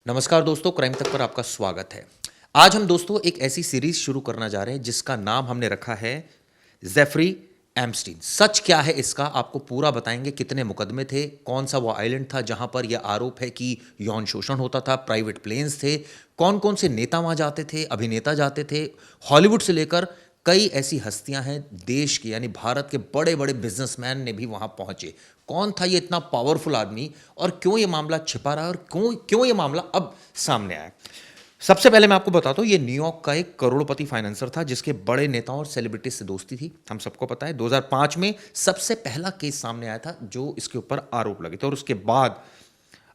नमस्कार दोस्तों, क्राइम तक पर आपका स्वागत है। आज हम दोस्तों एक ऐसी सीरीज शुरू करना जा रहे हैं जिसका नाम हमने रखा है जेफरी एम्स्टीन। सच क्या है इसका आपको पूरा बताएंगे। कितने मुकदमे थे, कौन सा वो आइलैंड था जहां पर यह आरोप है कि यौन शोषण होता था, प्राइवेट प्लेन्स थे, कौन कौन से नेता वहां जाते थे, अभिनेता जाते थे, हॉलीवुड से लेकर कई ऐसी हस्तियां हैं देश की यानी भारत के बड़े बड़े बिजनेसमैन ने भी वहां पहुंचे। कौन था ये इतना पावरफुल आदमी और क्यों ये मामला छिपा रहा है और क्यों क्यों ये मामला अब सामने आया। सबसे पहले मैं आपको बताता हूँ, ये न्यूयॉर्क का एक करोड़पति फाइनेंसर था जिसके बड़े नेताओं और सेलिब्रिटीज से दोस्ती थी। हम सबको पता है 2005 में सबसे पहला केस सामने आया था जो इसके ऊपर आरोप लगे थे और उसके बाद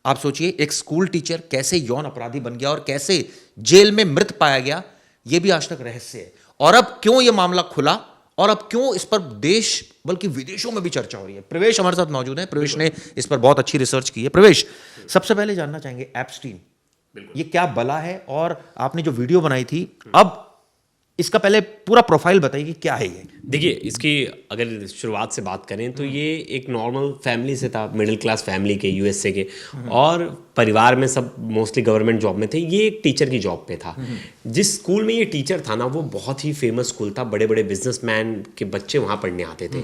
आप सोचिए एक स्कूल टीचर कैसे यौन अपराधी बन गया और कैसे जेल में मृत पाया गया, ये भी आज तक रहस्य है। और अब क्यों ये मामला खुला और अब क्यों इस पर देश बल्कि विदेशों में भी चर्चा हो रही है। प्रवेश हमारे साथ मौजूद है। प्रवेश ने इस पर बहुत अच्छी रिसर्च की है। प्रवेश, सबसे पहले जानना चाहेंगे एप्स्टीन ये क्या बला है और आपने जो वीडियो बनाई थी, अब इसका पहले पूरा प्रोफाइल बताइए कि क्या है ये। देखिए, इसकी अगर शुरुआत से बात करें तो ये एक नॉर्मल फैमिली से था, मिडिल क्लास फैमिली के, यूएसए के, और परिवार में सब मोस्टली गवर्नमेंट जॉब में थे। ये एक टीचर की जॉब पे था। जिस स्कूल में ये टीचर था ना, वो बहुत ही फेमस स्कूल था, बड़े बड़े बिजनेसमैन के बच्चे वहाँ पढ़ने आते थे।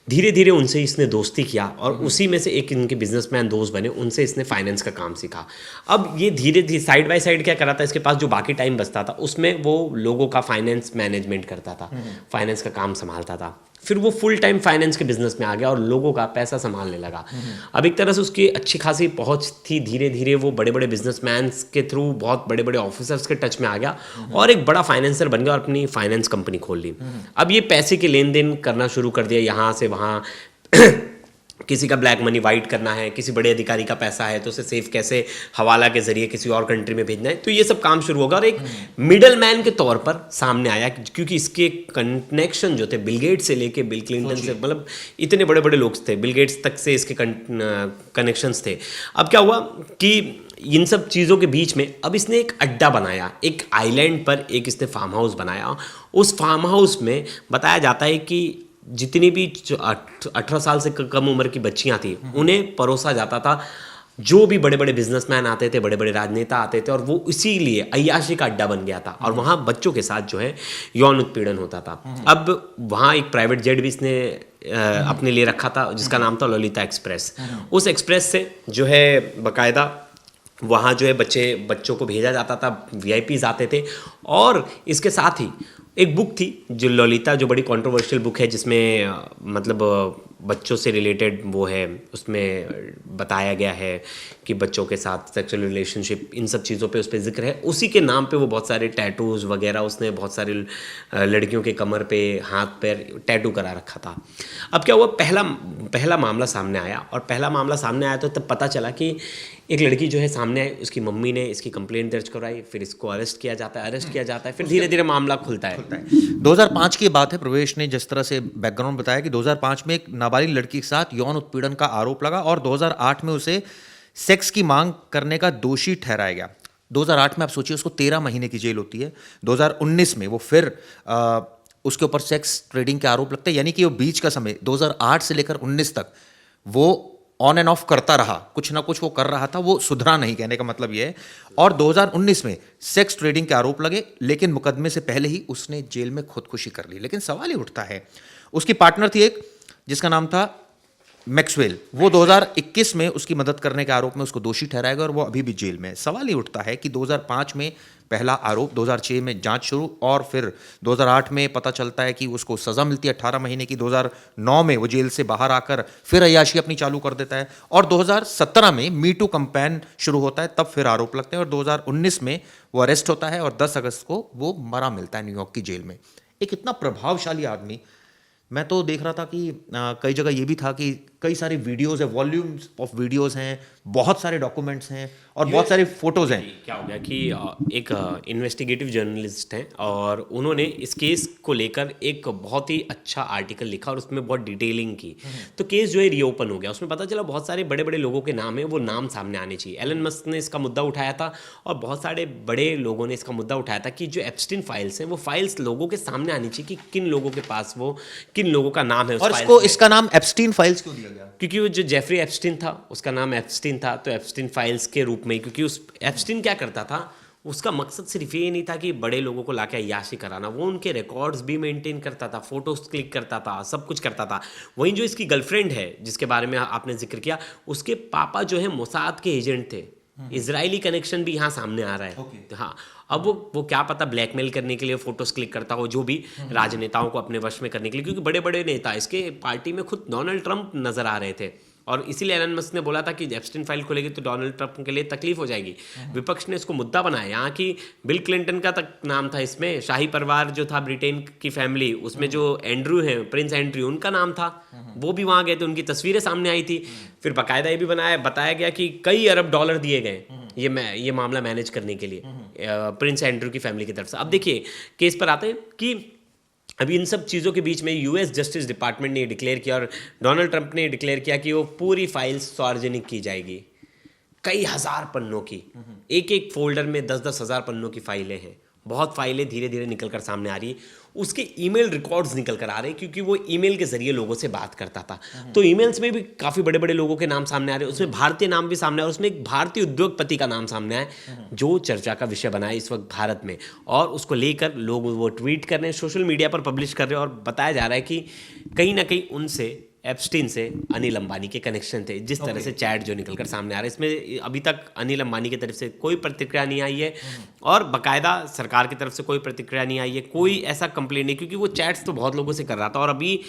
धीरे धीरे उनसे इसने दोस्ती किया और उसी में से एक इनके बिजनेसमैन दोस्त बने, उनसे इसने फाइनेंस का काम सीखा। अब ये धीरे धीरे साइड बाय साइड क्या करा था, इसके पास जो बाकी टाइम बचता था उसमें वो लोगों का फाइनेंस मैनेजमेंट करता था, फाइनेंस का काम संभालता था। फिर वो फुल टाइम फाइनेंस के बिजनेस में आ गया और लोगों का पैसा संभालने लगा। अब एक तरह से उसकी अच्छी खासी पहुंच थी। धीरे धीरे वो बड़े बड़े बिजनेसमैन के थ्रू बहुत बड़े बड़े ऑफिसर्स के टच में आ गया और एक बड़ा फाइनेंसर बन गया और अपनी फाइनेंस कंपनी खोल ली। अब ये पैसे के लेन देन करना शुरू कर दिया, यहाँ से वहाँ किसी का ब्लैक मनी वाइट करना है, किसी बड़े अधिकारी का पैसा है तो उसे सेफ कैसे हवाला के जरिए किसी और कंट्री में भेजना है, तो ये सब काम शुरू होगा। और एक मिडल मैन के तौर पर सामने आया क्योंकि इसके कनेक्शन जो थे बिल गेट्स से लेके बिल क्लिंटन से, मतलब इतने बड़े बड़े लोग थे, बिल गेट्स तक से इसके कनेक्शंस थे। अब क्या हुआ कि इन सब चीज़ों के बीच में अब इसने एक अड्डा बनाया, एक आइलैंड पर एक इसने फार्म हाउस बनाया। उस फार्म हाउस में बताया जाता है कि जितनी भी 18 साल से कम उम्र की बच्चियां थी उन्हें परोसा जाता था। जो भी बड़े बड़े बिजनेसमैन आते थे, बड़े बड़े राजनेता आते थे, और वो इसीलिए अय्याशी का अड्डा बन गया था और वहाँ बच्चों के साथ जो है यौन उत्पीड़न होता था। अब वहाँ एक प्राइवेट जेट भी इसने अपने लिए रखा था जिसका नाम था ललिता एक्सप्रेस। उस एक्सप्रेस से जो है बाकायदा वहाँ जो है बच्चों को भेजा जाता था, वीआईपीज आते थे। और इसके साथ ही एक बुक थी जो ललिता, जो बड़ी कंट्रोवर्शियल बुक है, जिसमें मतलब बच्चों से रिलेटेड वो है, उसमें बताया गया है कि बच्चों के साथ सेक्सुअल रिलेशनशिप, इन सब चीज़ों पे उस पर जिक्र है। उसी के नाम पे वो बहुत सारे टैटूज़ वगैरह उसने बहुत सारी लड़कियों के कमर पे, हाथ पैर टैटू करा रखा था। अब क्या हुआ, पहला मामला सामने आया और पहला मामला सामने आया तो तब पता चला कि एक लड़की जो है सामने आई, उसकी मम्मी ने इसकी कंप्लेंट दर्ज कराई, फिर इसको अरेस्ट किया जाता है, फिर धीरे धीरे मामला खुलता है। 2005 की बात है। प्रवेश ने जिस तरह से बैकग्राउंड बताया कि 2005 में एक नाबालिग लड़की के साथ यौन उत्पीड़न का आरोप लगा और 2008 में उसे सेक्स की मांग करने का दोषी ठहराया गया। 2008 में आप सोचिए उसको 13 महीने की जेल होती है। 2019 में वो फिर उसके ऊपर सेक्स ट्रेडिंग के आरोप लगते हैं, यानी कि वो बीच का समय 2008 से लेकर 19 तक वो ऑन एंड ऑफ करता रहा, कुछ ना कुछ वो कर रहा था, वो सुधरा नहीं, कहने का मतलब ये है। और 2019 में सेक्स ट्रेडिंग के आरोप लगे, लेकिन मुकदमे से पहले ही उसने जेल में खुदकुशी कर ली। लेकिन सवाल ही उठता है, उसकी पार्टनर थी एक जिसका नाम था मैक्सवेल, वो 2021 में उसकी मदद करने के आरोप में उसको दोषी ठहराया गया और वो अभी भी जेल में है। सवाल ही उठता है कि 2005 में पहला आरोप, 2006 में जांच शुरू और फिर 2008 में पता चलता है कि उसको सज़ा मिलती है 18 महीने की। 2009 में वो जेल से बाहर आकर फिर अय्याशी अपनी चालू कर देता है और 2017 में मी टू कैंपेन शुरू होता है, तब फिर आरोप लगते हैं और 2019 में वो अरेस्ट होता है और 10 अगस्त को वो मरा मिलता है न्यूयॉर्क की जेल में। एक इतना प्रभावशाली आदमी, मैं तो देख रहा था कि कई जगह ये भी था कि कई सारे वीडियोस है, वॉल्यूम्स ऑफ वीडियोस हैं, बहुत सारे डॉक्यूमेंट्स हैं और बहुत सारे फोटोज हैं। क्या हो गया कि एक इन्वेस्टिगेटिव जर्नलिस्ट हैं और उन्होंने इस केस को लेकर एक बहुत ही अच्छा आर्टिकल लिखा और उसमें बहुत डिटेलिंग की। तो केस जो है रीओपन हो गया। उसमें पता चला बहुत सारे बड़े बड़े लोगों के नाम है, वो नाम सामने आने चाहिए। एलन मस्क ने इसका मुद्दा उठाया था और बहुत सारे बड़े लोगों ने इसका मुद्दा उठाया था कि जो एप्स्टीन फाइल्स हैं वो फाइल्स लोगों के सामने आनी चाहिए कि किन लोगों के पास वो, किन लोगों का नाम है उस और फाइल्स में। इसका नाम एप्स्टीन फाइल्स क्यों दिया गया? गया? क्योंकि वो जो जेफरी एप्स्टीन था, उसका नाम एप्स्टीन था, तो एप्स्टीन फाइल्स के रूप में, क्योंकि उस एप्स्टीन क्या करता था, उसका मकसद सिर्फ ये नहीं था कि बड़े लोगों को लाके अय्याशी कराना, वो उनके रिकॉर्ड्स भी मेंटेन करता था, फोटोज क्लिक करता था, सब कुछ करता था। वहीं जो इसकी गर्लफ्रेंड है जिसके बारे में आपने जिक्र किया, उसके पापा जो है मोसाद के एजेंट थे। इजरायली कनेक्शन भी यहाँ सामने आ रहा है। हाँ, अब वो क्या पता ब्लैकमेल करने के लिए फोटोज क्लिक करता हो, जो भी राजनेताओं को अपने वश में करने के लिए, क्योंकि बड़े बड़े नेता इसके पार्टी में खुद डोनाल्ड ट्रंप नजर आ रहे थे, और इसीलिए एलन मस्क ने बोला था कि एप्स्टीन फाइल खुलेगी तो डोनाल्ड ट्रंप के लिए तकलीफ हो जाएगी। विपक्ष ने इसको मुद्दा बनाया। यहाँ की बिल क्लिंटन का तक नाम था इसमें, शाही परिवार जो था ब्रिटेन की फैमिली, उसमें जो एंड्रू है, प्रिंस एंड्रू, उनका नाम था, वो भी वहाँ गए थे, उनकी तस्वीरें सामने आई थी। फिर बाकायदा ये भी बताया गया कि कई अरब डॉलर दिए गए ये मामला मैनेज करने के लिए प्रिंस एंड्रू की फैमिली की तरफ से। अब देखिए केस पर आते हैं कि अभी इन सब चीज़ों के बीच में यूएस जस्टिस डिपार्टमेंट ने डिक्लेयर किया और डोनाल्ड ट्रंप ने डिक्लेयर किया कि वो पूरी फाइल्स सार्वजनिक की जाएगी। कई हजार पन्नों की, एक एक फोल्डर में 10-10 हजार पन्नों की फाइलें हैं। बहुत फाइलें धीरे धीरे निकल कर सामने आ रही है। उसके ईमेल रिकॉर्ड्स निकल कर आ रहे हैं, क्योंकि वो ईमेल के जरिए लोगों से बात करता था। तो ईमेल्स में भी काफ़ी बड़े बड़े लोगों के नाम सामने आ रहे हैं, उसमें भारतीय नाम भी सामने आ रहा है, उसमें एक भारतीय उद्योगपति का नाम सामने आया जो चर्चा का विषय बना है इस वक्त भारत में, और उसको लेकर लोग वो ट्वीट कर रहे हैं, सोशल मीडिया पर पब्लिश कर रहे हैं, और बताया जा रहा है कि कहीं ना कहीं उनसे, एप्स्टीन से अनिल अंबानी के कनेक्शन थे। जिस तरह से चैट जो निकलकर सामने आ रहा है, इसमें अभी तक अनिल अंबानी की तरफ से कोई प्रतिक्रिया नहीं आई है, और बाकायदा सरकार की तरफ से कोई प्रतिक्रिया नहीं आई है, कोई ऐसा कंप्लेंट नहीं, क्योंकि वो चैट्स तो बहुत लोगों से कर रहा था, और अभी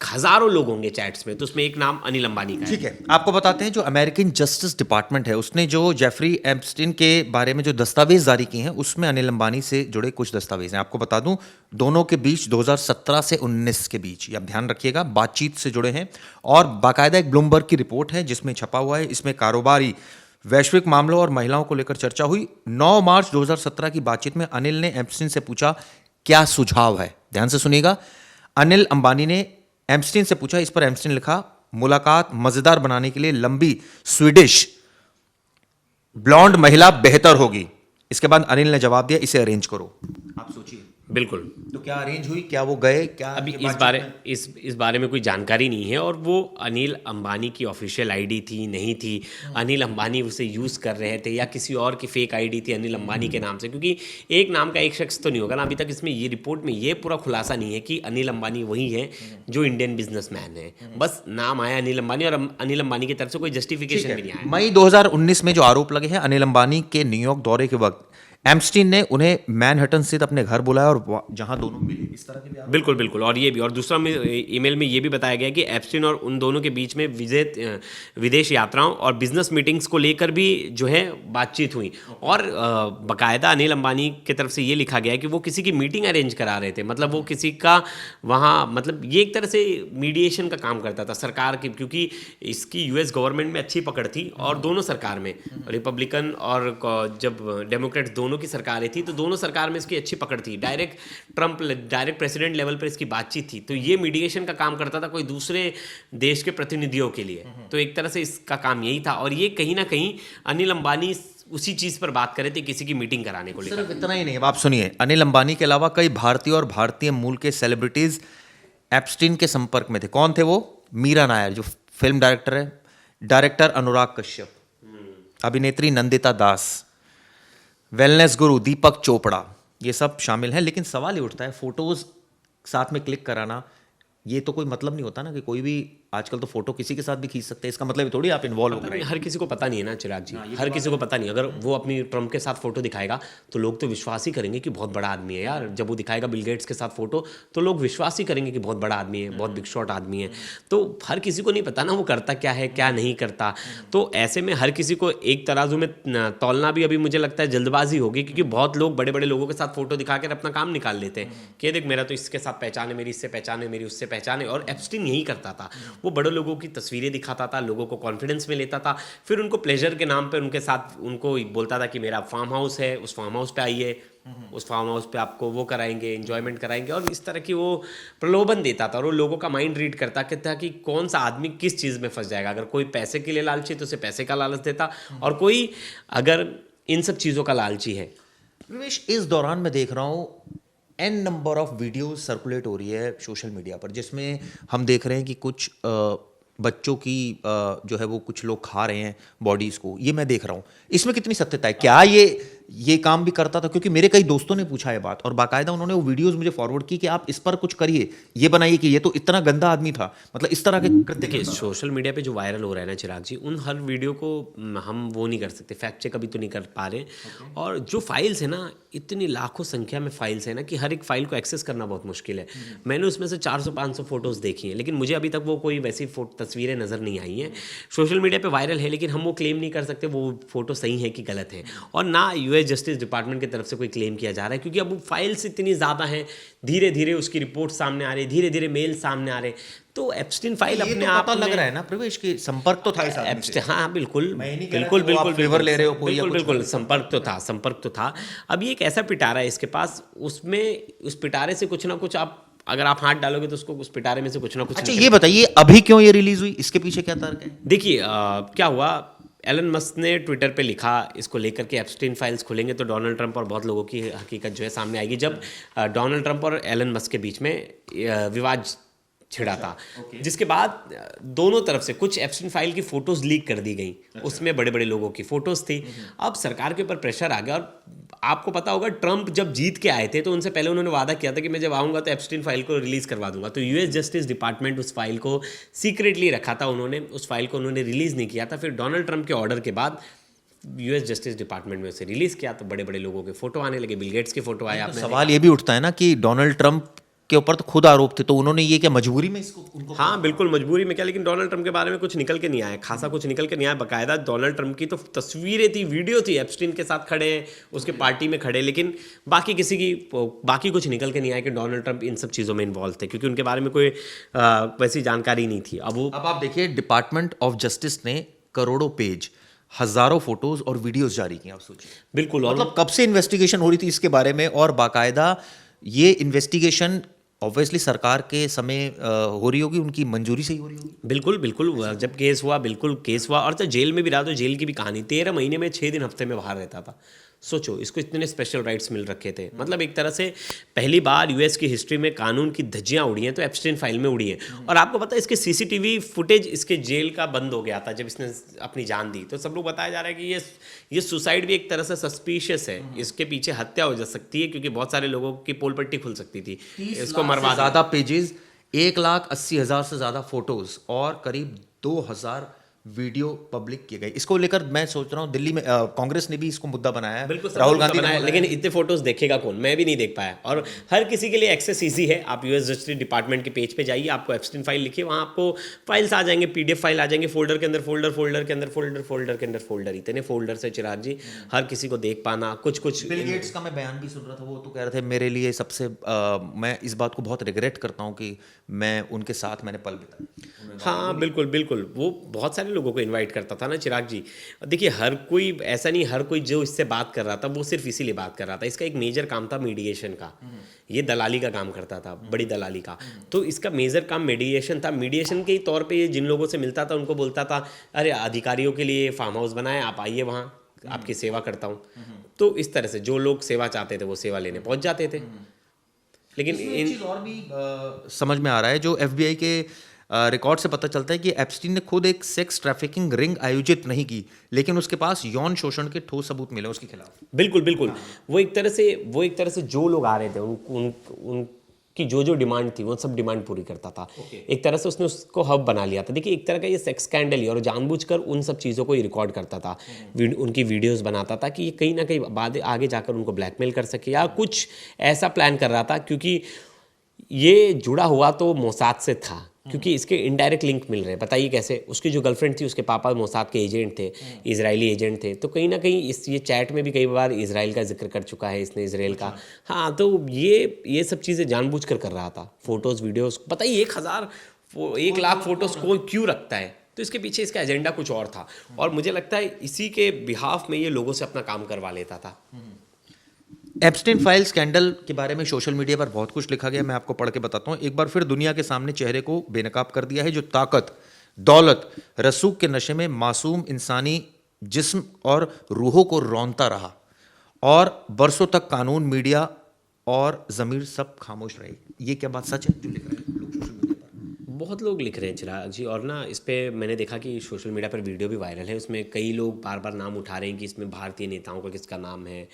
हजारों लोग होंगे चैट्स में, तो उसमें एक नाम अनिल अंबानी का है। ठीक है, आपको बताते हैं जो अमेरिकन जस्टिस डिपार्टमेंट है उसने जो जेफरी एप्स्टीन के बारे में जो दस्तावेज जारी किए हैं उसमें अनिल अंबानी से जुड़े कुछ दस्तावेज हैं। आपको बता दूं दोनों के बीच 2017 से 19 के बीच, ये आप ध्यान रखिएगा, बातचीत से जुड़े हैं, और बाकायदा एक ब्लूमबर्ग की रिपोर्ट है जिसमें छपा हुआ है। इसमें कारोबारी, वैश्विक मामलों और महिलाओं को लेकर चर्चा हुई। 9 मार्च 2017 की बातचीत में अनिल ने एप्स्टीन से पूछा क्या सुझाव है। ध्यान से सुनिएगा, अनिल अंबानी ने एप्स्टीन से पूछा, इस पर एप्स्टीन लिखा, मुलाकात मजेदार बनाने के लिए लंबी स्वीडिश ब्लॉन्ड महिला बेहतर होगी। इसके बाद अनिल ने जवाब दिया, इसे अरेंज करो। आप सोचिए, बिल्कुल, तो क्या अरेंज हुई, क्या वो गए, क्या अभी इस बारे में कोई जानकारी नहीं है, और वो अनिल अंबानी की ऑफिशियल आईडी थी नहीं थी, अनिल अंबानी उसे यूज़ कर रहे थे, या किसी और की फेक आईडी थी अनिल अंबानी के नाम से, क्योंकि एक नाम का एक शख्स तो नहीं होगा ना। अभी तक इसमें ये रिपोर्ट में ये पूरा खुलासा नहीं है कि अनिल अंबानी वही है जो इंडियन बिजनेसमैन है, बस नाम आया अनिल अंबानी, और अनिल अंबानी की तरफ से कोई जस्टिफिकेशन भी नहीं आया। मई 2019 में जो आरोप लगे हैं, अनिल अंबानी के न्यूयॉर्क दौरे के वक्त एप्स्टीन ने उन्हें मैनहट्टन स्थित अपने घर बुलाया और जहां दोनों मिले, इस तरह के भी आरोप। बिल्कुल, और ये भी, और दूसरा ईमेल में ये भी बताया गया कि एप्स्टीन और उन दोनों के बीच में विदेश यात्राओं और बिजनेस मीटिंग्स को लेकर भी जो है बातचीत हुई, और बाकायदा अनिल अंबानी की तरफ से ये लिखा गया है कि वो किसी की मीटिंग अरेंज करा रहे थे, मतलब वो किसी का वहाँ, मतलब ये एक तरह से मीडिएशन का काम करता था सरकार की, क्योंकि इसकी यूएस गवर्नमेंट में अच्छी पकड़ थी, और दोनों सरकार में, रिपब्लिकन और जब डेमोक्रेट्स दोनों की सरकारें थी, तो दोनों सरकार में इसकी अच्छी पकड़ थी, डायरेक्ट प्रेसिडेंट लेवल पर इसकी बातचीत थी, तो ये मीडिएशन का काम करता था कोई दूसरे देश के प्रतिनिधियों के लिए, तो एक तरह से इसका काम यही था। और ये कहीं ना कहीं अनिल अंबानी उसी चीज पर बात कर रहे थे, किसी की मीटिंग कराने को लेकर। सिर्फ इतना ही नहीं, अब आप सुनिए, अनिल अंबानी के अलावा कई भारतीय और भारतीय मूल के सेलिब्रिटीज एप्स्टीन के संपर्क में थे। कौन थे वो? मीरा नायर जो फिल्म डायरेक्टर है, डायरेक्टर अनुराग कश्यप, अभिनेत्री नंदिता दास, वेलनेस गुरु दीपक चोपड़ा, ये सब शामिल हैं। लेकिन सवाल ये उठता है, फोटोज साथ में क्लिक कराना, ये तो कोई मतलब नहीं होता ना कि कोई भी आजकल तो फोटो किसी के साथ भी खींच सकते हैं, इसका मतलब थोड़ी आप इन्वॉल्व हो रहे हैं। हर किसी को पता नहीं है ना चिराग जी, हर किसी को पता नहीं। अगर वो अपनी ट्रम्प के साथ फोटो दिखाएगा तो लोग तो विश्वास ही करेंगे कि बहुत बड़ा आदमी है यार। जब वो दिखाएगा बिल गेट्स के साथ फोटो तो लोग विश्वास ही करेंगे कि बहुत बड़ा आदमी है, बहुत बिग शॉट आदमी है। तो हर किसी को नहीं पता ना वो करता क्या है, क्या नहीं करता। तो ऐसे में हर किसी को एक तराजू में तौलना भी अभी मुझे लगता है जल्दबाजी होगी, क्योंकि बहुत लोग बड़े बड़े लोगों के साथ फोटो दिखाकर अपना काम निकाल लेते हैं कि देख मेरा तो इसके साथ पहचान है, मेरी इससे पहचान है, मेरी उससे पहचान है। और एप्स्टीन यही करता था, वो बड़े लोगों की तस्वीरें दिखाता था, लोगों को कॉन्फिडेंस में लेता था, फिर उनको प्लेजर के नाम पे उनके साथ उनको बोलता था कि मेरा फार्म हाउस है, उस फार्म हाउस पे आइए, उस फार्म हाउस पे आपको वो कराएंगे, एंजॉयमेंट कराएंगे, और इस तरह की वो प्रलोभन देता था। और वो लोगों का माइंड रीड करता था कि कौन सा आदमी किस चीज़ में फंस जाएगा। अगर कोई पैसे के लिए लालची तो उसे पैसे का लालच देता, और कोई अगर इन सब चीज़ों का लालची है। प्रवेश, इस दौरान मैं देख रहा हूँ an number of videos circulate हो रही है सोशल मीडिया पर, जिसमें हम देख रहे हैं कि कुछ बच्चों की जो है वो कुछ लोग खा रहे हैं बॉडीज़ को, ये मैं देख रहा हूँ, इसमें कितनी सत्यता है? क्या ये काम भी करता था? क्योंकि मेरे कई दोस्तों ने पूछा है बात, और बाकायदा उन्होंने वो वीडियोस मुझे फॉरवर्ड की कि आप इस पर कुछ करिए, ये बनाइए कि ये तो इतना गंदा आदमी था, मतलब इस तरह के कृत्य देखिए करता था। सोशल मीडिया पे जो वायरल हो रहा है ना चिराग जी, उन हर वीडियो को हम वो नहीं कर सकते, फैक्ट चेक अभी तो नहीं कर पा रहे। और जो फाइल्स है ना, इतनी लाखों संख्या में फाइल्स है ना कि हर एक फाइल को एक्सेस करना बहुत मुश्किल है। मैंने उसमें से 400-500 फोटोज़ देखी हैं, लेकिन मुझे अभी तक वो कोई वैसी तस्वीरें नज़र नहीं आई हैं। सोशल मीडिया पे वायरल है, लेकिन हम वो क्लेम नहीं कर सकते वो फोटो सही है कि गलत है, और ना यूएस जस्टिस डिपार्टमेंट की तरफ से कोई क्लेम किया जा रहा है, क्योंकि अब फाइल्स इतनी ज़्यादा हैं, धीरे धीरे उसकी रिपोर्ट सामने आ रही है, धीरे धीरे मेल सामने आ रहे हैं। तो एप्स्टीन फाइल ये अपने तो आप पता लग में रहा है ना प्रवेश की संपर्क तो था इस आदमी से। हाँ बिल्कुल मैं ये नहीं कह रहा बिल्कुल कि वो आप बिल्कुल फेवर ले रहे हो कोई या बिल्कुल कुछ बिल्कुल कर- संपर्क तो था। अब ये एक ऐसा पिटारा है इसके पास, उसमें उस पिटारे से कुछ ना कुछ आप अगर आप हाथ डालोगे तो उसको उस पिटारे में से कुछ ना कुछ अच्छा निकलेगा। ये बताइए अभी क्यों ये रिलीज हुई, इसके पीछे क्या तर्क है? देखिए क्या हुआ, एलन मस्क ने ट्विटर पे लिखा इसको लेकर के एप्स्टीन फाइल्स खुलेंगे तो डोनाल्ड ट्रंप और बहुत लोगों की हकीकत जो है सामने आएगी। जब डोनाल्ड ट्रंप और एलन मस्क के बीच में विवाद छिड़ा था, जिसके बाद दोनों तरफ से कुछ एप्स्टीन फाइल की फोटोज लीक कर दी गई। उसमें बड़े बड़े लोगों की फोटोज थी। अब सरकार के ऊपर प्रेशर आ गया, और आपको पता होगा ट्रंप जब जीत के आए थे तो उनसे पहले उन्होंने वादा किया था कि मैं जब आऊंगा तो एप्स्टीन फाइल को रिलीज करवा दूंगा। तो यूएस जस्टिस डिपार्टमेंट उस फाइल को सीक्रेटली रखा था, उन्होंने उस फाइल को उन्होंने रिलीज नहीं किया था। फिर डोनाल्ड ट्रंप के ऑर्डर के बाद यूएस जस्टिस डिपार्टमेंट में उसे रिलीज किया, तो बड़े बड़े लोगों के फोटो आने लगे, बिल गेट्स के फोटो आए। आपने सवाल ये भी उठता है ना कि डोनाल्ड ट्रंप के ऊपर तो खुद आरोप थे, तो उन्होंने ये क्या मजबूरी में इसको उनको हाँ बिल्कुल मजबूरी में क्या, लेकिन डोनाल्ड ट्रंप के बारे में कुछ निकल के नहीं आया, खासा कुछ निकल के नहीं आया। बाकायदा डोनाल्ड ट्रंप की तो तस्वीरें थी, वीडियो थी, एप्स्टीन के साथ खड़े हैं, उसके पार्टी में खड़े, लेकिन बाकी किसी की बाकी कुछ निकल के नहीं आया कि डोनाल्ड ट्रंप इन सब चीज़ों में इन्वॉल्व थे, क्योंकि उनके बारे में कोई वैसी जानकारी नहीं थी। अब आप देखिए डिपार्टमेंट ऑफ जस्टिस ने करोड़ों पेज, हजारों फोटोज और वीडियोस जारी किए, आप सोचिए। बिल्कुल, और मतलब कब से इन्वेस्टिगेशन हो रही थी इसके बारे में, और बाकायदा ये इन्वेस्टिगेशन ऑब्वियसली सरकार के समय हो रही होगी, उनकी मंजूरी से ही हो रही होगी। बिल्कुल बिल्कुल जब केस हुआ, बिल्कुल केस हुआ, और जब जेल में भी रहा तो जेल की भी कहानी, 13 महीने में 6 दिन हफ्ते में बाहर रहता था। सोचो, इसको इतने स्पेशल राइट्स मिल रखे थे। मतलब एक तरह से पहली बार यूएस की हिस्ट्री में कानून की धज्जियां उड़ी हैं तो एप्स्टीन फाइल में उड़ी हैं। और आपको पता है इसके सीसीटीवी फुटेज इसके जेल का बंद हो गया था जब इसने अपनी जान दी। तो सब लोग बताया जा रहा है कि ये सुसाइड भी एक तरह से सस्पिशियस है, इसके पीछे हत्या हो जा सकती है, क्योंकि बहुत सारे लोगों की पोल पट्टी खुल सकती थी। इसको मरवा ज़्यादा पेजेस, 1,80,000 से ज़्यादा फोटोज और करीब 2,000 वीडियो पब्लिक किए गए। इसको लेकर मैं सोच रहा हूँ दिल्ली में कांग्रेस ने भी इसको मुद्दा बनाया है, बिल्कुल राहुल गांधी ने बनाया, बनाया लेकिन इतने फोटोज देखेगा कौन, मैं भी नहीं देख पाया। और हर किसी के लिए एक्सेस इजी है, आप यूएस जस्टिस डिपार्टमेंट के पेज पे जाइए, आपको एप्स्टीन फाइल लिखिए, वहाँ आपको फाइल्स आ जाएंगे, पीडीएफ फाइल आ जाएंगे, फोल्डर के अंदर फोल्डर, फोल्डर के अंदर फोल्डर, फोल्डर के अंदर फोल्डर, इतने फोल्डर से चिराग जी हर किसी को देख पाना। कुछ बिल गेट्स का मैं बयान भी सुन रहा था, वो तो कह रहे थे मेरे लिए सबसे मैं इस बात को बहुत रिग्रेट करता हूँ कि मैं उनके साथ मैंने पल बिताए। हाँ बिल्कुल बिल्कुल, वो बहुत सारे लोगों को इनवाइट करता था ना चिराग जी। देखिए हर कोई ऐसा नहीं, हर कोई जो इससे बात कर रहा था वो सिर्फ इसीलिए बात कर रहा था। इसका एक मेजर काम था मीडिएशन का, ये दलाली का काम करता था, बड़ी दलाली का। तो इसका मेजर काम मीडिएशन था। मीडिएशन के तौर पे ये जिन लोगों से मिलता था उनको बोलता था, अरे अधिकारियों के लिए फार्म हाउस बनाए, आप आइए, वहाँ आपकी सेवा करता हूँ। तो इस तरह से जो लोग सेवा चाहते थे वो सेवा लेने पहुँच जाते थे। लेकिन एक चीज़ और भी समझ में आ रहा है, जो एफबीआई के रिकॉर्ड से पता चलता है कि एप्स्टीन ने खुद एक सेक्स ट्रैफिकिंग रिंग आयोजित नहीं की, लेकिन उसके पास यौन शोषण के ठोस सबूत मिले उसके खिलाफ। बिल्कुल बिल्कुल, वो एक तरह से जो लोग आ रहे थे उनकी जो डिमांड थी वो सब डिमांड पूरी करता था। एक तरह से उसने उसको हब बना लिया था। देखिए एक तरह का ये सेक्स स्कैंडल ही, और जानबूझकर उन सब चीज़ों को ही रिकॉर्ड करता था, उनकी वीडियोस बनाता था कि ये कहीं ना कहीं बाद आगे जाकर उनको ब्लैकमेल कर सके, या कुछ ऐसा प्लान कर रहा था। क्योंकि ये जुड़ा हुआ तो मोसाद से था, क्योंकि इसके इनडायरेक्ट लिंक मिल रहे हैं। बताइए कैसे, उसकी जो गर्लफ्रेंड थी उसके पापा मोसाद के एजेंट थे, इजरायली एजेंट थे। तो कहीं ना कहीं ये चैट में भी कई बार इजराइल का जिक्र कर चुका है इसने, इजराइल का। हाँ, तो ये सब चीज़ें जानबूझकर कर रहा था। फोटोज़ वीडियोज़, बताइए 1,00,000 फोटोज़ कोई क्यों रखता है? तो इसके पीछे इसका एजेंडा कुछ और था, और मुझे लगता है इसी के बिहाफ में ये लोगों से अपना काम करवा लेता था। एप्स्टीन फाइल स्कैंडल के बारे में सोशल मीडिया पर बहुत कुछ लिखा गया, मैं आपको पढ़ के बताता हूँ। एक बार फिर दुनिया के सामने चेहरे को बेनकाब कर दिया है जो ताकत, दौलत, रसूख के नशे में मासूम इंसानी जिस्म और रूहों को रौंदता रहा, और बरसों तक कानून, मीडिया और ज़मीर सब खामोश रहे। ये क्या बात सच है जो लिख रहे हैं लोग सोशल मीडिया पर? बहुत लोग लिख रहे हैं चिराग जी, और ना इस पे मैंने देखा कि सोशल मीडिया पर वीडियो भी वायरल है, उसमें कई लोग बार बार नाम उठा रहे हैं कि इसमें भारतीय नेताओं का किसका नाम है।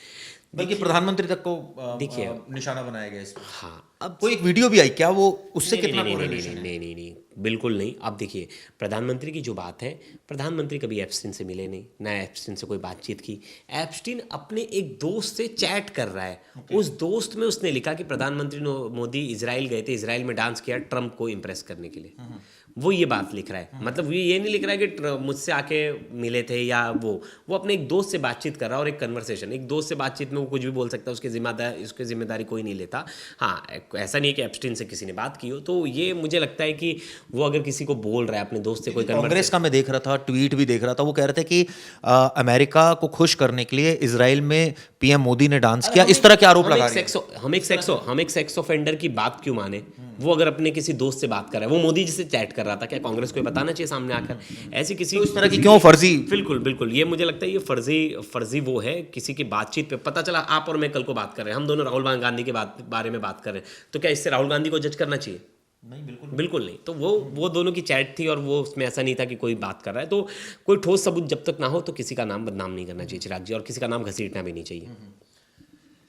बल्कि प्रधानमंत्री तक को देखिए, निशाना बनाया गया इसमें। हाँ, अब कोई एक वीडियो भी आई क्या, वो उससे नहीं कितना नहीं नहीं नहीं correlation नहीं है? नहीं नहीं नहीं, बिल्कुल नहीं। अब देखिए, प्रधानमंत्री की जो बात है, प्रधानमंत्री कभी एप्स्टीन से मिले नहीं, ना एप्स्टीन से कोई बातचीत की। एप्स्टीन अपने एक दोस्त से चैट कर रहा है, उस दोस्त में उसने लिखा कि प्रधानमंत्री मोदी इजराइल गए थे, इजराइल में डांस किया ट्रंप को इम्प्रेस करने के लिए। वो ये बात लिख रहा है, मतलब ये नहीं लिख रहा है कि मुझसे आके मिले थे या वो अपने एक दोस्त से बातचीत कर रहा है, और एक कन्वर्सेशन, एक दोस्त से बातचीत में वो कुछ भी बोल सकता है, उसकी जिम्मेदारी कोई नहीं लेता। हाँ, ऐसा नहीं है कि एप्स्टीन से किसी ने बात की हो। तो ये मुझे लगता है कि वो अगर किसी को बोल रहा है अपने दोस्त से कोई कांग्रेस का मैं देख रहा था, ट्वीट भी देख रहा था, वो कह रहे थे कि अमेरिका को खुश करने के लिए इजराइल में पीएम मोदी ने डांस किया, इस तरह के आरोप लगा रहे हैं। हम एक सेक्स ऑफेंडर की बात क्यों माने? वो अगर अपने किसी दोस्त से बात कर रहा है, वो मोदी जी से चैट कर रहा था, क्या कांग्रेस को बताना चाहिए सामने आकर? ऐसी किसी तो इस तरह की क्यों फर्जी? बिल्कुल बिल्कुल, ये मुझे लगता है ये फर्जी वो है। किसी की बातचीत पे पता चला आप और मैं कल को बात कर रहे हैं, हम दोनों राहुल गांधी के बारे में बात कर रहे हैं, तो क्या इससे राहुल गांधी को जज करना चाहिए? नहीं, बिल्कुल बिल्कुल नहीं। तो वो दोनों की चैट थी, और वो उसमें ऐसा नहीं था कि कोई बात कर रहा है। तो कोई ठोस सबूत जब तक ना हो तो किसी का नाम बदनाम नहीं करना चाहिए चिराग जी, और किसी का नाम घसीटना भी नहीं चाहिए।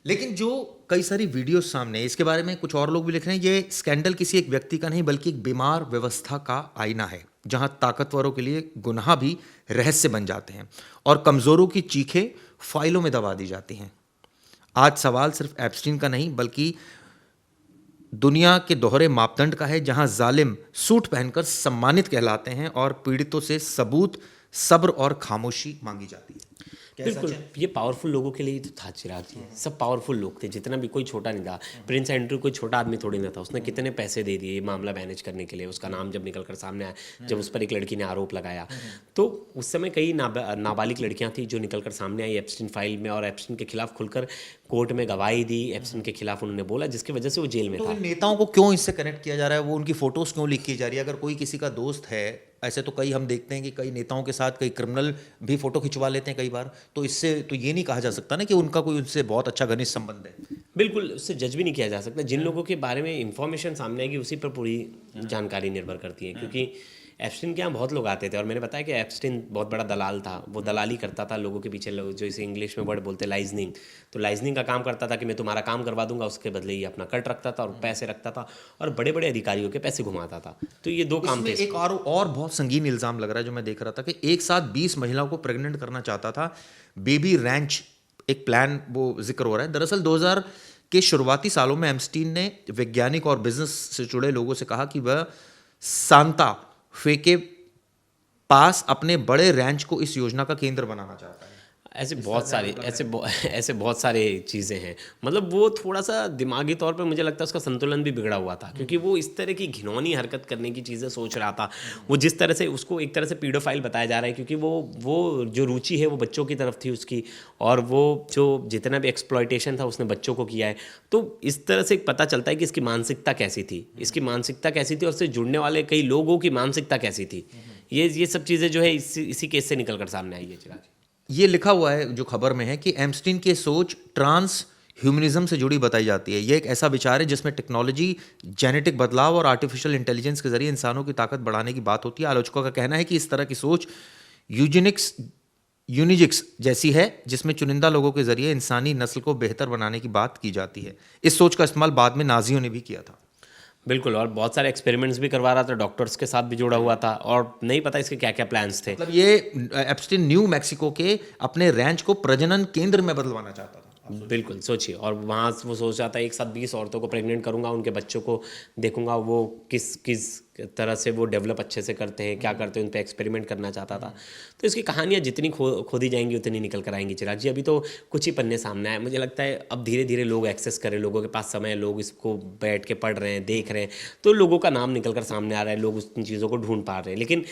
लेकिन जो कई सारी वीडियो सामने, इसके बारे में कुछ और लोग भी लिख रहे हैं, ये स्कैंडल किसी एक व्यक्ति का नहीं बल्कि एक बीमार व्यवस्था का आईना है, जहां ताकतवरों के लिए गुनाह भी रहस्य बन जाते हैं और कमजोरों की चीखें फाइलों में दबा दी जाती हैं। आज सवाल सिर्फ एप्स्टीन का नहीं बल्कि दुनिया के दोहरे मापदंड का है, जहां जालिम सूट पहनकर सम्मानित कहलाते हैं और पीड़ितों से सबूत, सब्र और खामोशी मांगी जाती है। बिल्कुल, ये पावरफुल लोगों के लिए ही तो था चिराग जी। सब पावरफुल लोग थे, जितना भी, कोई छोटा नहीं था। प्रिंस एंड्रू कोई छोटा आदमी थोड़ी ना था, उसने कितने पैसे दे दिए ये मामला मैनेज करने के लिए। उसका नाम जब निकल कर सामने आया, जब उस पर एक लड़की ने आरोप लगाया, तो उस समय कई नाबालिग लड़कियां थी जो निकल कर सामने आई एप्स्टीन फाइल में, और एप्स्टीन के खिलाफ खुलकर कोर्ट में गवाही दी। एप्स्टीन के खिलाफ उन्होंने बोला, जिसकी वजह से वो जेल में तो था। इन नेताओं को क्यों इससे कनेक्ट किया जा रहा है? वो उनकी फोटोज क्यों लीक की जा रही है? अगर कोई किसी का दोस्त है, ऐसे तो कई हम देखते हैं कि कई नेताओं के साथ कई क्रिमिनल भी फोटो खिंचवा लेते हैं कई बार, तो इससे तो ये नहीं कहा जा सकता ना कि उनका कोई उनसे बहुत अच्छा घनिष्ठ संबंध है। बिल्कुल, उससे जज भी नहीं किया जा सकता। जिन लोगों के बारे में इंफॉर्मेशन सामने आएगी उसी पर पूरी जानकारी निर्भर करती है, क्योंकि एप्स्टीन के यहाँ बहुत लोग आते थे, और मैंने बताया कि एप्स्टीन बहुत बड़ा दलाल था। वो दलाली करता था लोगों के पीछे, लोग जो इसे इंग्लिश में वर्ड बोलते हैं लाइजनिंग। तो लाइजनिंग का काम करता था कि मैं तुम्हारा काम करवा दूंगा, उसके बदले ये अपना कट रखता था और पैसे रखता था, और बड़े बड़े अधिकारियों के पैसे घुमाता था। तो ये दो काम थे। एक और बहुत संगीन इल्जाम लग रहा है जो मैं देख रहा था कि एक साथ 20 महिलाओं को प्रेग्नेंट करना चाहता था। बेबी रैंच एक प्लान वो जिक्र हो रहा है। दरअसल 2000 के शुरुआती सालों में एप्स्टीन ने वैज्ञानिक और बिजनेस से जुड़े लोगों से कहा कि वह सांता फे के पास अपने बड़े रैंच को इस योजना का केंद्र बनाना चाहता है। ऐसे बहुत सारे चीज़ें हैं। मतलब वो थोड़ा सा दिमागी तौर पे मुझे लगता है उसका संतुलन भी बिगड़ा हुआ था, क्योंकि वो इस तरह की घिनौनी हरकत करने की चीज़ें सोच रहा था। वो जिस तरह से उसको एक तरह से पीडोफाइल बताया जा रहा है, क्योंकि वो जो रुचि है वो बच्चों की तरफ थी उसकी, और वो जो जितना भी एक्सप्लॉयटेशन था उसने बच्चों को किया है। तो इस तरह से पता चलता है कि इसकी मानसिकता कैसी थी, और उससे जुड़ने वाले कई लोगों की मानसिकता कैसी थी। ये सब चीज़ें जो है इसी केस से निकल कर सामने आई है चिराग। ये लिखा हुआ है जो खबर में है कि एप्स्टीन की सोच ट्रांस ह्यूमनिज्म से जुड़ी बताई जाती है। ये एक ऐसा विचार है जिसमें टेक्नोलॉजी, जेनेटिक बदलाव और आर्टिफिशियल इंटेलिजेंस के जरिए इंसानों की ताकत बढ़ाने की बात होती है। आलोचकों का कहना है कि इस तरह की सोच यूनिजिक्स जैसी है, जिसमें चुनिंदा लोगों के जरिए इंसानी नस्ल को बेहतर बनाने की बात की जाती है। इस सोच का इस्तेमाल बाद में नाजियों ने भी किया था। बिल्कुल, और बहुत सारे एक्सपेरिमेंट्स भी करवा रहा था, डॉक्टर्स के साथ भी जुड़ा हुआ था, और नहीं पता इसके क्या क्या प्लान्स थे। मतलब ये एप्स्टीन न्यू मैक्सिको के अपने रैंच को प्रजनन केंद्र में बदलवाना चाहता था। बिल्कुल, सोचिए। और वहाँ वो सोच रहा था एक साथ 20 औरतों को प्रेग्नेंट करूँगा, उनके बच्चों को देखूंगा, वो किस तरह से वो डेवलप अच्छे से करते हैं, क्या करते हैं, उन पर एक्सपेरिमेंट करना चाहता था। तो इसकी कहानियाँ जितनी खोदी जाएंगी उतनी निकल कर आएंगी चिराग जी। अभी तो कुछ ही पन्ने सामने आए। मुझे लगता है अब धीरे धीरे लोग एक्सेस करें, लोगों के पास समय है, लोग इसको बैठ के पढ़ रहे हैं, देख रहे हैं, तो लोगों का नाम निकल कर सामने आ रहा है, लोग उन चीज़ों को ढूंढ पा रहे हैं। लेकिन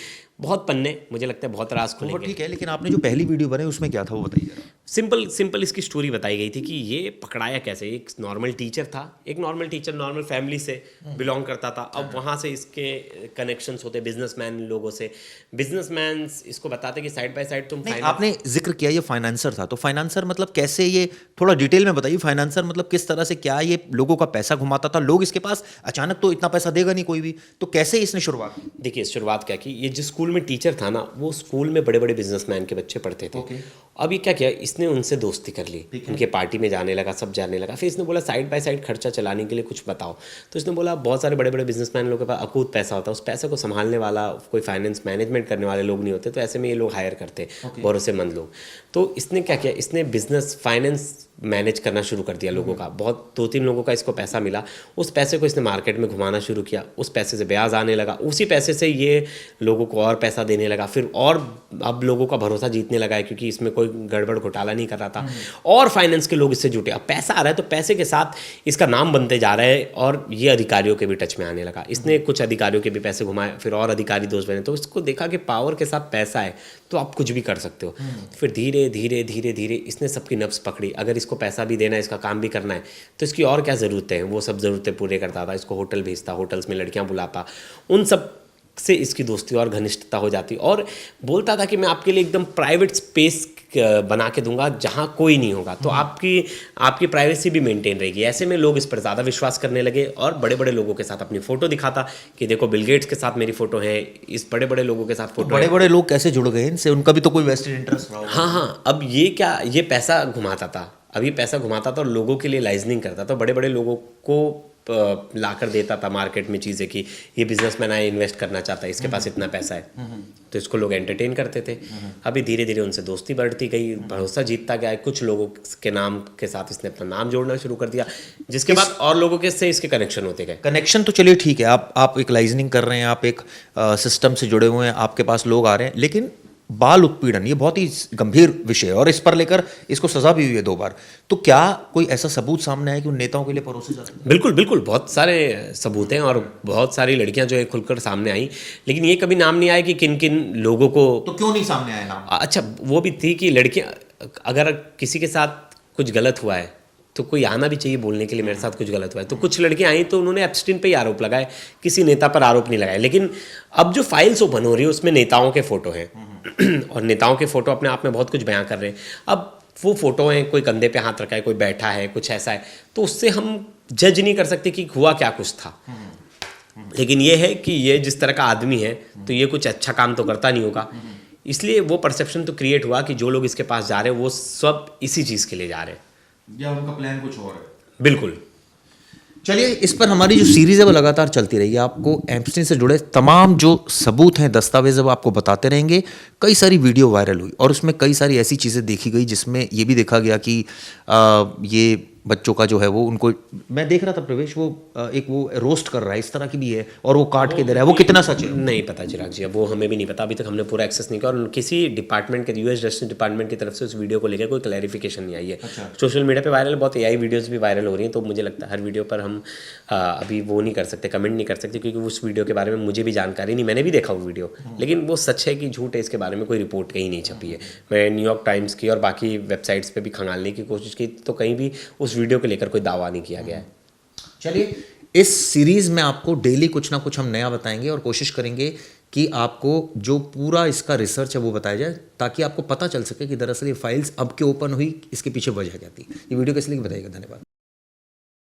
बहुत पन्ने, मुझे लगता है बहुत राज खुलेंगे। ठीक है, लेकिन आपने जो पहली वीडियो बनाई उसमें क्या था वो बताइए। सिंपल इसकी स्टोरी बताई गई थी कि ये पकड़ाया कैसे। एक नॉर्मल टीचर था, नॉर्मल फैमिली से बिलोंग करता था। अब वहाँ से इसके कनेक्शंस होते बिजनेसमैन लोगों से, बिजनेसमैन इसको बताते कि साइड बाय साइड तुम नहीं, finance- आपने जिक्र किया ये फाइनेंसर था, तो फाइनेंसर मतलब कैसे, ये थोड़ा डिटेल में बताइए। फाइनेंसर मतलब किस तरह से, क्या ये लोगों का पैसा घुमाता था? लोग इसके पास अचानक तो इतना पैसा देगा नहीं कोई भी, तो कैसे इसने शुरुआत की? देखिए शुरुआत क्या की, ये जिस स्कूल में टीचर था ना, वो स्कूल में बड़े बड़े बिजनेसमैन के बच्चे पढ़ते थे। अब ये क्या किया, इसने उनसे दोस्ती कर ली, उनके पार्टी में जाने लगा, सब जाने लगा। फिर इसने बोला साइड बाय साइड खर्चा चलाने के लिए कुछ बताओ। तो इसने बोला बहुत सारे बड़े बड़े बिजनेसमैन लोगों के पास अकूत पैसा होता है, उस पैसे को संभालने वाला कोई फाइनेंस मैनेजमेंट करने वाले लोग नहीं होते, तो ऐसे में ये लोग हायर करते भरोसेमंद लोग। तो इसने क्या किया, इसने बिजनेस फाइनेंस मैनेज करना शुरू कर दिया लोगों का। बहुत 2-3 लोगों का इसको पैसा मिला, उस पैसे को इसने मार्केट में घुमाना शुरू किया, उस पैसे से ब्याज आने लगा, उसी पैसे से ये लोगों को और पैसा देने लगा। फिर और अब लोगों का भरोसा जीतने लगा है, क्योंकि इसमें कोई गड़बड़ घोटाला नहीं कर रहा था, और फाइनेंस के लोग इससे जुटे। अब पैसा आ रहा है तो पैसे के साथ इसका नाम बनते जा रहा है, और ये अधिकारियों के भी टच में आने लगा। इसने कुछ अधिकारियों के भी पैसे घुमाए, फिर और अधिकारी दोस्त बने, तो इसको देखा कि पावर के साथ पैसा है तो आप कुछ भी कर सकते हो। फिर धीरे धीरे धीरे धीरे इसने सबकी नब्ज पकड़ी। अगर इसको पैसा भी देना है, इसका काम भी करना है, तो इसकी और क्या ज़रूरतें हैं, वो सब ज़रूरतें पूरे करता था। इसको होटल भेजता, होटल्स में लड़कियां बुलाता, उन सब से इसकी दोस्ती और घनिष्ठता हो जाती, और बोलता था कि मैं आपके लिए एकदम प्राइवेट स्पेस बना के दूंगा जहाँ कोई नहीं होगा, तो आपकी प्राइवेसी भी मेंटेन रहेगी। ऐसे में लोग इस पर ज़्यादा विश्वास करने लगे, और बड़े बड़े लोगों के साथ अपनी फ़ोटो दिखाता कि देखो बिल गेट्स के साथ मेरी फ़ोटो है, इस बड़े बड़े लोगों के साथ फ़ोटो। बड़े बड़े लोग कैसे जुड़ गए इनसे? उनका भी तो कोई वेस्टेड इंटरेस्ट रहा होगा। हाँ, अब ये क्या, ये पैसा घुमाता था, अभी पैसा घुमाता था और लोगों के लिए लाइजनिंग करता था, बड़े बड़े लोगों को ला कर देता था मार्केट में चीज़ें कि ये बिजनेसमैन आए, इन्वेस्ट करना चाहता है, इसके पास इतना पैसा है, तो इसको लोग एंटरटेन करते थे। अभी धीरे धीरे उनसे दोस्ती बढ़ती गई, भरोसा जीतता गया, कुछ लोगों के नाम के साथ इसने अपना नाम जोड़ना शुरू कर दिया, जिसके बाद और लोगों के से इसके कनेक्शन होते गए। कनेक्शन तो चलिए ठीक है, आप एक लाइजनिंग कर रहे हैं, आप एक सिस्टम से जुड़े हुए हैं, आपके पास लोग आ रहे हैं, लेकिन बाल उत्पीड़न ये बहुत ही गंभीर विषय है, और इस पर लेकर इसको सजा भी हुई है 2 बार। तो क्या कोई ऐसा सबूत सामने आया कि उन नेताओं के लिए परोसे जाते हैं? बिल्कुल बिल्कुल, बहुत सारे सबूत हैं, और बहुत सारी लड़कियां जो है खुलकर सामने आई, लेकिन ये कभी नाम नहीं आया कि किन किन लोगों को। तो क्यों नहीं सामने आया नाम? अच्छा, वो भी थी कि लड़कियां, अगर किसी के साथ कुछ गलत हुआ है तो कोई आना भी चाहिए बोलने के लिए मेरे साथ कुछ गलत हुआ है। तो कुछ लड़कियां आई तो उन्होंने एप्स्टीन पे ही आरोप लगाए, किसी नेता पर आरोप नहीं लगाए। लेकिन अब जो फाइल्स ओपन हो रही है उसमें नेताओं के फोटो हैं और नेताओं के फोटो अपने आप में बहुत कुछ बयां कर रहे हैं। अब वो फोटो हैं, कोई कंधे पे हाथ रखा है, कोई बैठा है, कुछ ऐसा है, तो उससे हम जज नहीं कर सकते कि हुआ क्या कुछ था। लेकिन ये है कि ये जिस तरह का आदमी है तो ये कुछ अच्छा काम तो करता नहीं होगा, इसलिए वो परसेप्शन तो क्रिएट हुआ कि जो लोग इसके पास जा रहे हैं वो सब इसी चीज़ के लिए जा रहे हैं, या उनका प्लान कुछ और है। बिल्कुल। चलिए, इस पर हमारी जो सीरीज है वो लगातार चलती रहेगी। आपको एप्स्टीन से जुड़े तमाम जो सबूत हैं, दस्तावेज है, वो आपको बताते रहेंगे। कई सारी वीडियो वायरल हुई और उसमें कई सारी ऐसी चीज़ें देखी गई जिसमें ये भी देखा गया कि ये बच्चों का जो है वो, उनको मैं देख रहा था प्रवेश, वो एक वो रोस्ट कर रहा है, इस तरह की भी है, और वो काट के दे रहा है, वो कितना सच है नहीं पता चिराग जी, अब वो हमें भी नहीं पता, अभी तक हमने पूरा एक्सेस नहीं किया, और किसी डिपार्टमेंट के यूएस जस्टिस डिपार्टमेंट की तरफ से उस वीडियो को लेकर कोई क्लैरिफिकेशन नहीं आई है। अच्छा। सोशल मीडिया पे वायरल बहुत एआई वीडियोस भी वायरल हो रही हैं, तो मुझे लगता है हर वीडियो पर हम अभी वो नहीं कर सकते, कमेंट नहीं कर सकते, क्योंकि उस वीडियो के बारे में मुझे भी जानकारी नहीं, मैंने भी देखा वो वीडियो, लेकिन वो सच है कि झूठ है इसके बारे में कोई रिपोर्ट कहीं नहीं छपी है। मैं न्यूयॉर्क टाइम्स की और बाकी वेबसाइट्स पर भी खंगालने की कोशिश की, तो कहीं भी उस वीडियो को लेकर कोई दावा नहीं किया गया है। चलिए, इस सीरीज में आपको डेली कुछ ना कुछ हम नया बताएंगे और कोशिश करेंगे कि आपको जो पूरा इसका रिसर्च है वो बताया जाए, ताकि आपको पता चल सके कि दरअसल ये फाइल्स अब क्यों ओपन हुई, इसके पीछे वजह क्या थी। ये वीडियो कैसे लगी बताइएगा। धन्यवाद।